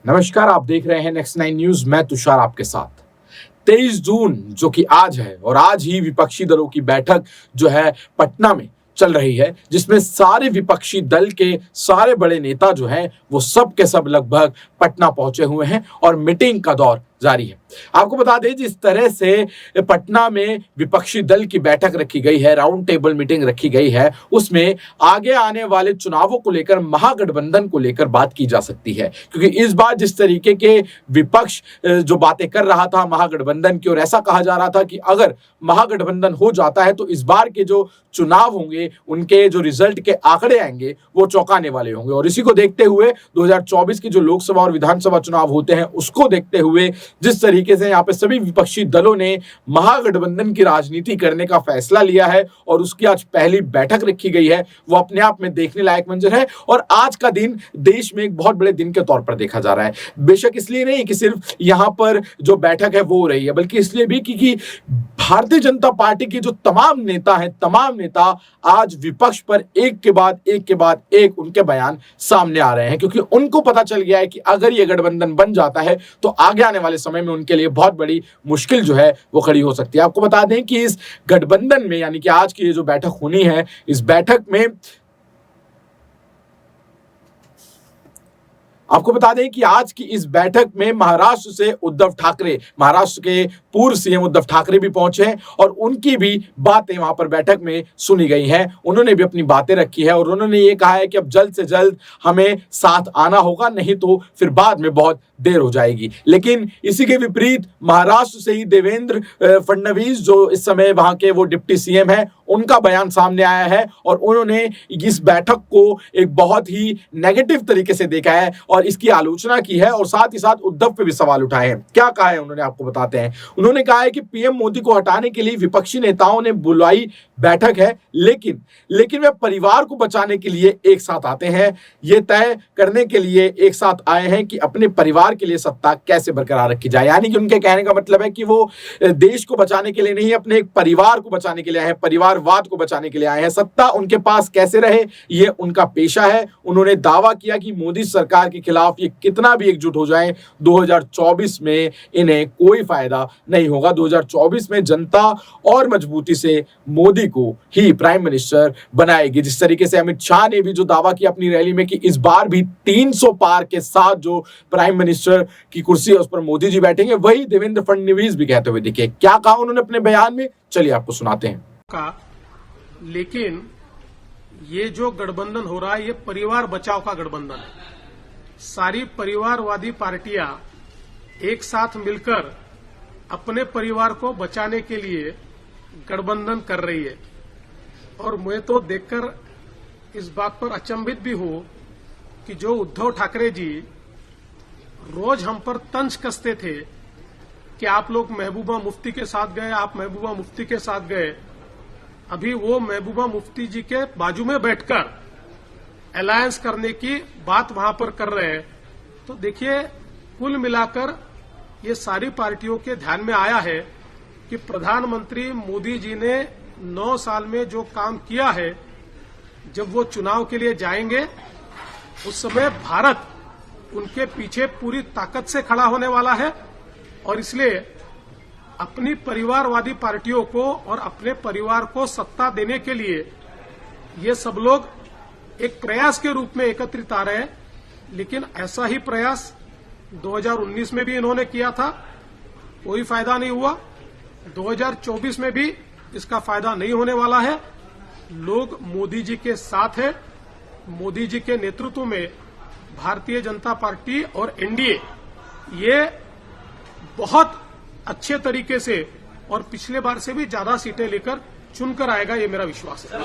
नमस्कार, आप देख रहे हैं नेक्स्ट 9 न्यूज। मैं तुषार आपके साथ। 23 जून जो कि आज है और आज ही विपक्षी दलों की बैठक जो है पटना में चल रही है, जिसमें सारे विपक्षी दल के सारे बड़े नेता जो हैं वो सब के सब लगभग पटना पहुंचे हुए हैं और मीटिंग का दौर जारी है। आपको बता दें, जिस तरह से पटना में विपक्षी दल की बैठक रखी गई है, राउंड टेबल मीटिंग रखी गई है, उसमें आगे आने वाले चुनावों को लेकर, महागठबंधन को लेकर बात की जा सकती है। क्योंकि इस बार जिस तरीके के विपक्ष जो बातें कर रहा था महागठबंधन की, और ऐसा कहा जा रहा था कि अगर महागठबंधन हो जाता है तो इस बार के जो चुनाव होंगे, उनके जो रिजल्ट के आंकड़े आएंगे वो चौंकाने वाले होंगे। और इसी को देखते हुए 2024 की जो लोकसभा और विधानसभा चुनाव होते हैं, उसको देखते हुए जिस तरीके से यहाँ पे सभी विपक्षी दलों ने महागठबंधन की राजनीति करने का फैसला लिया है और उसकी आज पहली बैठक रखी गई है, वो अपने आप में देखने लायक मंजर है। और आज का दिन देश में एक बहुत बड़े दिन के तौर पर देखा जा रहा है। बेशक इसलिए नहीं कि सिर्फ यहाँ पर जो बैठक है वो हो रही है, बल्कि इसलिए भी कि भारतीय जनता पार्टी के जो तमाम नेता हैं, तमाम नेता आज विपक्ष पर एक के बाद एक उनके बयान सामने आ रहे हैं। क्योंकि उनको पता चल गया है कि अगर ये गठबंधन बन जाता है तो आगे आने वाले समय में उनके लिए बहुत बड़ी मुश्किल जो है वो खड़ी हो सकती है। आपको बता दें कि इस गठबंधन में, यानी कि आज की ये जो बैठक होनी है, इस बैठक में आपको बता दें कि आज की इस बैठक में महाराष्ट्र से उद्धव ठाकरे, महाराष्ट्र के पूर्व सीएम उद्धव ठाकरे भी पहुंचे हैं और उनकी भी बातें वहां पर बैठक में सुनी गई हैं। उन्होंने भी अपनी बातें रखी है और उन्होंने ये कहा है कि अब जल्द से जल्द हमें साथ आना होगा, नहीं तो फिर बाद में बहुत देर हो जाएगी। लेकिन इसी के विपरीत महाराष्ट्र से ही देवेंद्र फडणवीस, जो इस समय वहां के वो डिप्टी सीएम है, उनका बयान सामने आया है और उन्होंने इस बैठक को एक बहुत ही नेगेटिव तरीके से देखा है और इसकी आलोचना की है और साथ ही साथ उद्धव पे भी सवाल उठाए हैं। क्या कहा है उन्होंने, आपको बताते हैं। उन्होंने कहा है कि पीएम मोदी को हटाने के लिए विपक्षी नेताओं ने बुलाई बैठक है, लेकिन वे परिवार को बचाने के लिए एक साथ आते हैं। ये तय करने के लिए एक साथ आए हैं कि अपने परिवार के लिए सत्ता कैसे बरकरार रखी जाए। यानी कि उनके कहने का मतलब है कि वो देश को बचाने के लिए नहीं, अपने एक परिवार को बचाने के लिए आए हैं, परिवारवाद को बचाने के लिए आए हैं। सत्ता उनके पास कैसे रहे, ये उनका पेशा है। उन्होंने दावा किया कि मोदी सरकार के खिलाफ ये कितना भी एकजुट हो जाए, 2024 में इन्हें कोई फायदा नहीं होगा। 2024 में जनता और मजबूती से मोदी को ही प्राइम मिनिस्टर बनाएगी। जिस तरीके से अमित शाह ने भी जो दावा किया अपनी रैली में कि इस बार भी 300 पार के साथ जो प्राइम मिनिस्टर की कुर्सी है उस पर मोदी जी बैठेंगे, वही देवेंद्र फडणवीस भी कहते हुए दिखे। क्या कहा उन्होंने अपने बयान में, चलिए आपको सुनाते हैं। लेकिन ये जो गठबंधन हो रहा है, ये परिवार बचाव का गठबंधन है। सारी परिवारवादी पार्टियां एक साथ मिलकर अपने परिवार को बचाने के लिए गठबंधन कर रही है। और मैं तो देखकर इस बात पर अचंभित भी हूं कि जो उद्धव ठाकरे जी रोज हम पर तंज कसते थे कि आप लोग महबूबा मुफ्ती के साथ गए, आप महबूबा मुफ्ती के साथ गए, अभी वो महबूबा मुफ्ती जी के बाजू में बैठकर अलायंस करने की बात वहां पर कर रहे हैं। तो देखिए, कुल मिलाकर ये सारी पार्टियों के ध्यान में आया है कि प्रधानमंत्री मोदी जी ने 9 साल में जो काम किया है, जब वो चुनाव के लिए जाएंगे उस समय भारत उनके पीछे पूरी ताकत से खड़ा होने वाला है। और इसलिए अपनी परिवारवादी पार्टियों को और अपने परिवार को सत्ता देने के लिए ये सब लोग एक प्रयास के रूप में एकत्रित आ रहे हैं। लेकिन ऐसा ही प्रयास 2019 में भी इन्होंने किया था, कोई फायदा नहीं हुआ। 2024 में भी इसका फायदा नहीं होने वाला है। लोग मोदी जी के साथ हैं। मोदी जी के नेतृत्व में भारतीय जनता पार्टी और एनडीए ये बहुत अच्छे तरीके से और पिछले बार से भी ज्यादा सीटें लेकर चुनकर आएगा, ये मेरा विश्वास है।